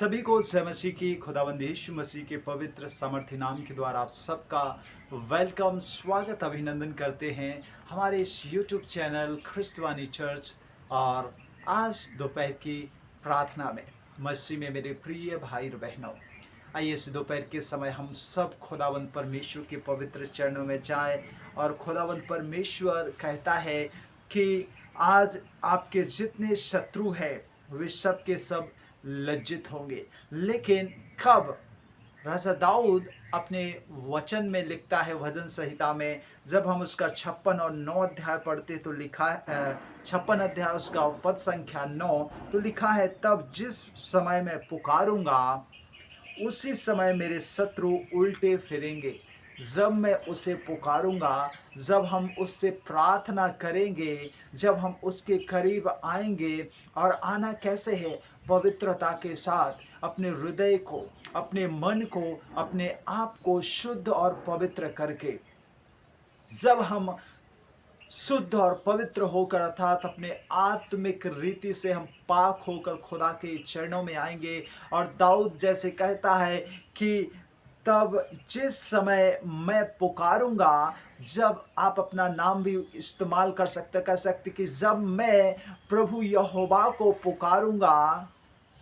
सभी को जय मसीह की खुदावंद यीशु मसीह के पवित्र सामर्थ्य नाम के द्वारा आप सबका वेलकम स्वागत अभिनंदन करते हैं हमारे इस यूट्यूब चैनल ख्रिस्तवानी चर्च। और आज दोपहर की प्रार्थना में मसीह में मेरे प्रिय भाई और बहनों, आइए इस दोपहर के समय हम सब खुदावंद परमेश्वर के पवित्र चरणों में जाएं। और खुदावंद परमेश्वर कहता है कि आज आपके जितने शत्रु हैं वे सब के सब लज्जित होंगे। लेकिन कब? राजा दाऊद अपने वचन में लिखता है, भजन संहिता में जब हम उसका 56 और 9 अध्याय पढ़ते तो लिखा है, 56 अध्याय उसका पद संख्या 9, तो लिखा है, तब जिस समय मैं पुकारूंगा उसी समय मेरे शत्रु उल्टे फिरेंगे। जब मैं उसे पुकारूंगा, जब हम उससे प्रार्थना करेंगे, जब हम उसके करीब आएंगे, और आना कैसे है? पवित्रता के साथ, अपने हृदय को, अपने मन को, अपने आप को शुद्ध और पवित्र करके। जब हम शुद्ध और पवित्र होकर अर्थात अपने आत्मिक रीति से हम पाक होकर खुदा के चरणों में आएंगे। और दाऊद जैसे कहता है कि तब जिस समय मैं पुकारूंगा, जब आप अपना नाम भी इस्तेमाल कर सकते कि जब मैं प्रभु यहोवा को पुकारूंगा,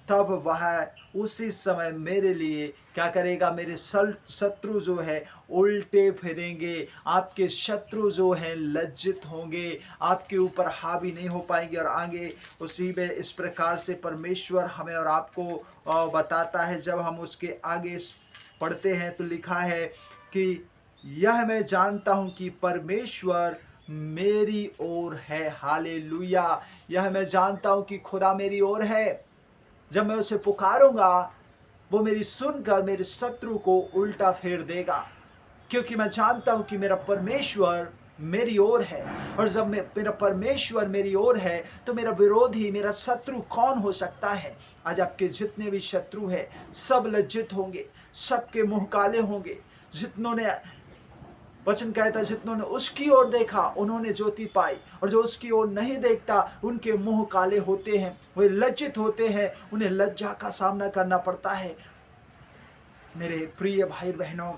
तब वह उसी समय मेरे लिए क्या करेगा? मेरे शत्रु जो है उल्टे फिरेंगे, आपके शत्रु जो हैं लज्जित होंगे, आपके ऊपर हावी नहीं हो पाएंगे। और आगे उसी में इस प्रकार से परमेश्वर हमें और आपको बताता है। जब हम उसके आगे पढ़ते हैं तो लिखा है कि यह मैं जानता हूं कि परमेश्वर मेरी ओर है। हालेलुया! यह मैं जानता हूं कि खुदा मेरी ओर है। जब मैं उसे पुकारूंगा, वो मेरी सुनकर मेरे शत्रु को उल्टा फेर देगा, क्योंकि मैं जानता हूं कि मेरा परमेश्वर मेरी ओर है। और जब मेरा परमेश्वर मेरी ओर है तो मेरा विरोधी, मेरा शत्रु कौन हो सकता है? आज आपके जितने भी शत्रु हैं सब लज्जित होंगे, सबके मुंह काले होंगे। जितनों ने, वचन कहता है, जितनों ने उसकी ओर देखा उन्होंने ज्योति पाई, और जो उसकी ओर नहीं देखता उनके मुंह काले होते हैं, वे लज्जित होते हैं, उन्हें लज्जा का सामना करना पड़ता है। मेरे प्रिय भाई बहनों,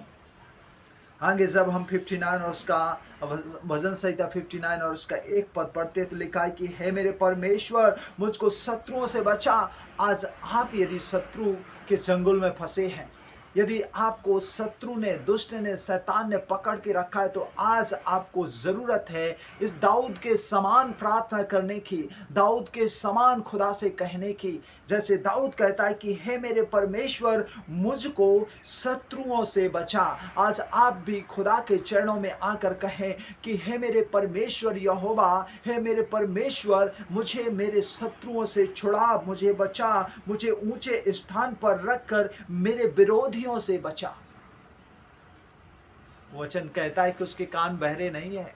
आगे जब हम 59 और उसका भजन संहिता 59 और उसका एक पद पढ़ते तो लिखा है कि हे मेरे परमेश्वर, मुझको शत्रुओं से बचा। आज आप यदि शत्रु के चंगुल में फंसे हैं, यदि आपको शत्रु ने, दुष्ट ने, शैतान ने पकड़ के रखा है, तो आज आपको जरूरत है इस दाऊद के समान प्रार्थना करने की, दाऊद के समान खुदा से कहने की। जैसे दाऊद कहता है कि हे मेरे परमेश्वर, मुझको शत्रुओं से बचा। आज आप भी खुदा के चरणों में आकर कहें कि हे मेरे परमेश्वर यहोवा, हे मेरे परमेश्वर, मुझे मेरे शत्रुओं से छुड़ा, मुझे बचा, मुझे ऊंचे स्थान पर रखकर मेरे विरोधियों से बचा। वचन कहता है कि उसके कान बहरे नहीं है,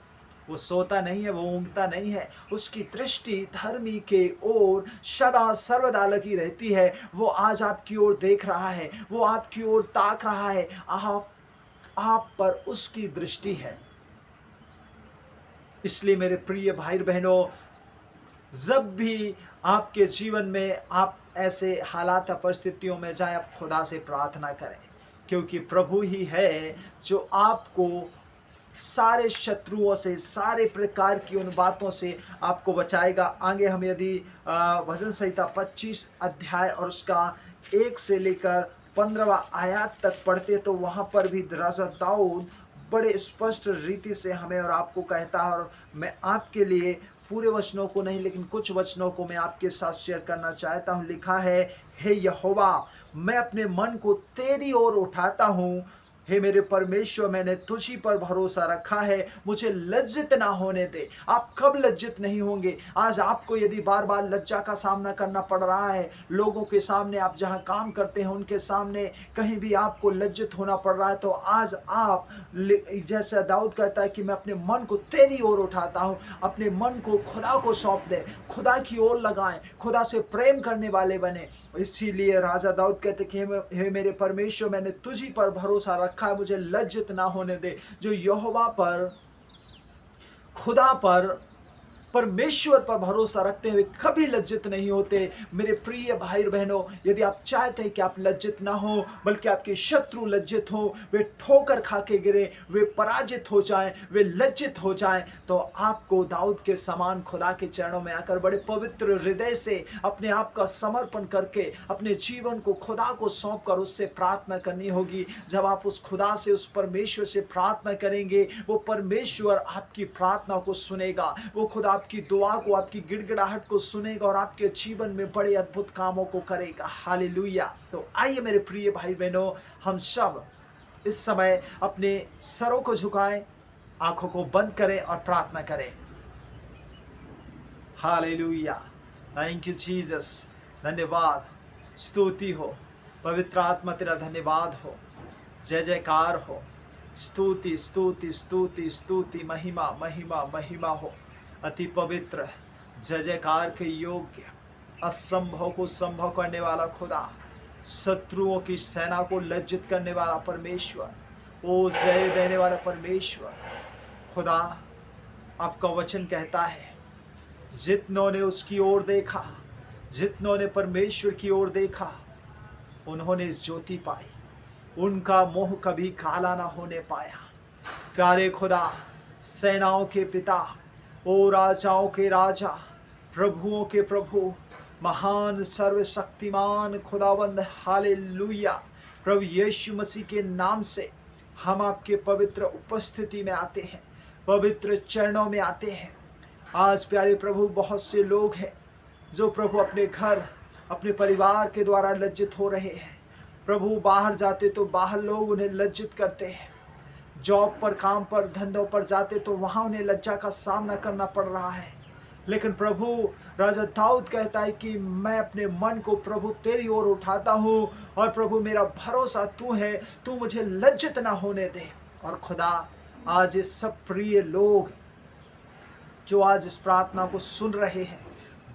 वो सोता नहीं है, वो ऊँघता नहीं है, उसकी दृष्टि धर्मी के ओर सदा सर्वदा लगी रहती है। वो आज आपकी ओर देख रहा है, वो आपकी ओर ताक रहा है, आप पर उसकी दृष्टि है। इसलिए मेरे प्रिय भाई बहनों, जब भी आपके जीवन में आप ऐसे हालात परिस्थितियों में जाए, आप खुदा से प्रार्थना करें, क्योंकि प्रभु ही है जो आपको सारे शत्रुओं से, सारे प्रकार की उन बातों से आपको बचाएगा। आगे हम यदि भजन संहिता 25 अध्याय और उसका 1 से लेकर 15वां आयत तक पढ़ते तो वहां पर भी राजा दाऊद बड़े स्पष्ट रीति से हमें और आपको कहता है। और मैं आपके लिए पूरे वचनों को नहीं, लेकिन कुछ वचनों को मैं आपके साथ शेयर करना चाहता हूं। लिखा है, हे यहोवा, मैं अपने मन को तेरी ओर उठाता हूं। हे मेरे परमेश्वर, मैंने तुझी पर भरोसा रखा है, मुझे लज्जित ना होने दे। आप कब लज्जित नहीं होंगे? आज आपको यदि बार बार लज्जा का सामना करना पड़ रहा है, लोगों के सामने, आप जहां काम करते हैं उनके सामने कहीं भी आपको लज्जित होना पड़ रहा है, तो आज आप, जैसा दाऊद कहता है कि मैं अपने मन को तेरी ओर उठाता हूं, अपने मन को खुदा को सौंप दे, खुदा की ओर लगाएं, खुदा से प्रेम करने वाले बने। इसीलिए राजा दाऊद कहते कि हे मेरे परमेश्वर, मैंने तुझी पर भरोसा रखा है, मुझे लज्जित ना होने दे। जो यहोवा पर, खुदा पर परमेश्वर पर भरोसा रखते हुए कभी लज्जित नहीं होते। मेरे प्रिय भाई बहनों, यदि आप चाहते हैं कि आप लज्जित ना हो, बल्कि आपके शत्रु लज्जित हो, वे ठोकर खा के गिरे, वे पराजित हो जाएं, वे लज्जित हो जाएं, तो आपको दाऊद के समान खुदा के चरणों में आकर बड़े पवित्र हृदय से अपने आप का समर्पण करके अपने जीवन को खुदा को सौंप कर उससे प्रार्थना करनी होगी। जब आप उस खुदा से, उस परमेश्वर से प्रार्थना करेंगे, वो परमेश्वर आपकी प्रार्थना को सुनेगा, वो खुदा आपकी दुआ को, आपकी गिड़गिड़ाहट को सुनेगा और आपके जीवन में बड़े अद्भुत कामों को करेगा। हालेलुया। तो आइए मेरे प्रिय भाई बहनों, हम सब इस समय अपने सरों को झुकाएं, आंखों को बंद करें और प्रार्थना करें। हालेलुया। Thank you Jesus. धन्यवाद, स्तुति हो, पवित्र आत्मा तेरा धन्यवाद हो, जय जयकार हो, स्तुति स्तुति स्तुति स्तुति, महिमा महिमा महिमा हो। अति पवित्र, जय जयकार के योग्य, असंभव को संभव करने वाला खुदा, शत्रुओं की सेना को लज्जित करने वाला परमेश्वर, ओ जय देने वाला परमेश्वर खुदा, आपका वचन कहता है, जितनों ने उसकी ओर देखा, जितनों ने परमेश्वर की ओर देखा, उन्होंने ज्योति पाई, उनका मुंह कभी काला ना होने पाया। प्यारे खुदा, सेनाओं के पिता, ओ राजाओं के राजा, प्रभुओं के प्रभु, महान सर्वशक्तिमान खुदावंद, हालेलुया। प्रभु यीशु मसीह के नाम से हम आपके पवित्र उपस्थिति में आते हैं, पवित्र चरणों में आते हैं। आज प्यारे प्रभु, बहुत से लोग हैं जो प्रभु अपने घर, अपने परिवार के द्वारा लज्जित हो रहे हैं। प्रभु बाहर जाते तो बाहर लोग उन्हें लज्जित करते हैं, जॉब पर, काम पर, धंधों पर जाते तो वहाँ उन्हें लज्जा का सामना करना पड़ रहा है। लेकिन प्रभु, राजा दाऊद कहता है कि मैं अपने मन को प्रभु तेरी ओर उठाता हूँ और प्रभु मेरा भरोसा तू है, तू मुझे लज्जित ना होने दे। और खुदा, आज ये सब प्रिय लोग जो आज इस प्रार्थना को सुन रहे हैं,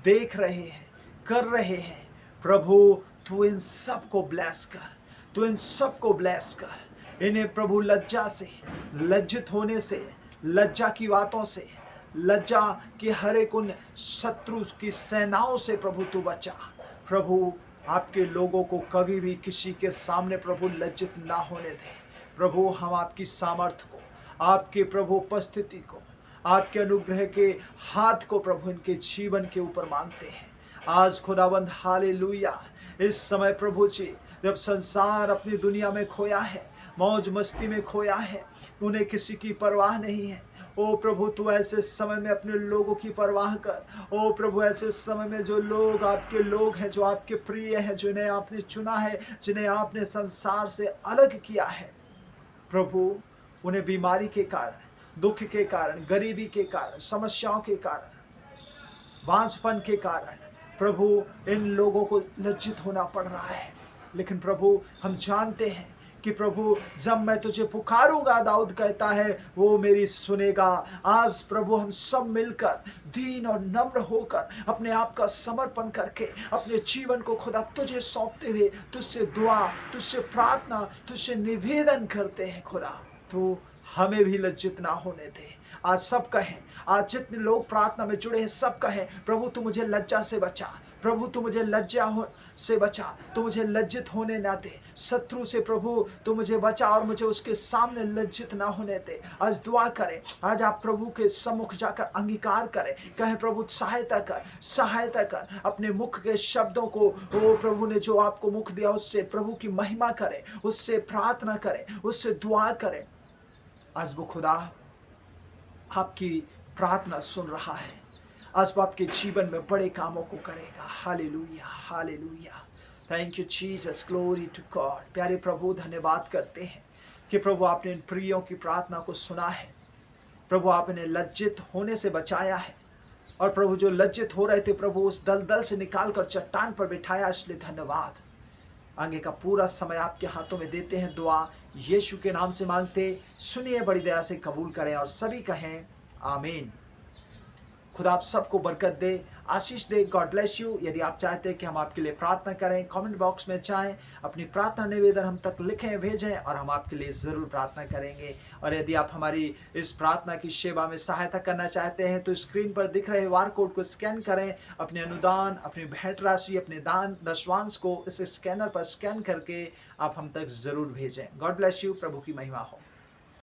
देख रहे हैं, कर रहे हैं, प्रभु तू इन सब को ब्लेस कर, तू इन सब को ब्लेस कर। इन्हें प्रभु लज्जा से, लज्जित होने से, लज्जा की बातों से, लज्जा की हर एक उन शत्रु की सेनाओं से प्रभु तू बचा। प्रभु आपके लोगों को कभी भी किसी के सामने प्रभु लज्जित ना होने दे। प्रभु हम आपकी सामर्थ को, आपके प्रभु उपस्थिति को, आपके अनुग्रह के हाथ को प्रभु इनके जीवन के ऊपर मांगते हैं। आज खुदाबंद, हालेलुया, इस समय प्रभु जी, जब संसार अपनी दुनिया में खोया है, मौज मस्ती में खोया है, उन्हें किसी की परवाह नहीं है, ओ प्रभु तू ऐसे समय में अपने लोगों की परवाह कर। ओ प्रभु, ऐसे समय में जो लोग आपके लोग हैं, जो आपके प्रिय हैं, जिन्हें आपने चुना है, जिन्हें आपने संसार से अलग किया है, प्रभु उन्हें बीमारी के कारण, दुख के कारण, गरीबी के कारण, समस्याओं के कारण, बांझपन के कारण प्रभु इन लोगों को लज्जित होना पड़ रहा है। लेकिन प्रभु हम जानते हैं कि प्रभु जब मैं तुझे पुकारूंगा, दाऊद कहता है, वो मेरी सुनेगा। आज प्रभु हम सब मिलकर दीन और नम्र होकर अपने आप का समर्पण करके अपने जीवन को खुदा तुझे सौंपते हुए तुझसे दुआ, तुझसे प्रार्थना, तुझसे निवेदन करते हैं। खुदा तू हमें भी लज्जित ना होने दे। आज सब कहें, आज जितने लोग प्रार्थना में जुड़े हैं सब कहें, प्रभु तू मुझे लज्जा से बचा, प्रभु तू मुझे लज्जा से बचा, तू मुझे लज्जित होने ना दे। शत्रु से प्रभु तू मुझे बचा और मुझे उसके सामने लज्जित ना होने दे। आज दुआ करें, आज आप प्रभु के सम्मुख जाकर अंगीकार करें, कहें प्रभु सहायता कर, सहायता कर। अपने मुख के शब्दों को, वो प्रभु ने जो आपको मुख दिया उससे प्रभु की महिमा करें, उससे प्रार्थना करें, उससे दुआ करें। आज वो खुदा आपकी प्रार्थना सुन रहा है, आज वो आपके जीवन में बड़े कामों को करेगा। Hallelujah, hallelujah. Thank you Jesus, glory to God. प्यारे प्रभु, धन्यवाद करते हैं कि प्रभु आपने इन प्रियों की प्रार्थना को सुना है। प्रभु आपने लज्जित होने से बचाया है, और प्रभु जो लज्जित हो रहे थे प्रभु उस दलदल से निकालकर चट्टान पर बिठाया, इसलिए धन्यवाद। आगे का पूरा समय आपके हाथों में देते हैं। दुआ यीशु के नाम से मांगते, सुनिए, बड़ी दया से कबूल करें और सभी कहें आमीन। खुदा आप सबको बरकत दे, आशीष दे। God bless you. यदि आप चाहते हैं कि हम आपके लिए प्रार्थना करें, कमेंट बॉक्स में चाहें अपनी प्रार्थना निवेदन हम तक लिखें, भेजें और हम आपके लिए ज़रूर प्रार्थना करेंगे। और यदि आप हमारी इस प्रार्थना की सेवा में सहायता करना चाहते हैं तो स्क्रीन पर दिख रहे QR कोड को स्कैन करें, अपने अनुदान, अपनी भेंट राशि, अपने दान दशवांश को इस स्कैनर पर स्कैन करके आप हम तक ज़रूर भेजें। God bless you. प्रभु की महिमा हो।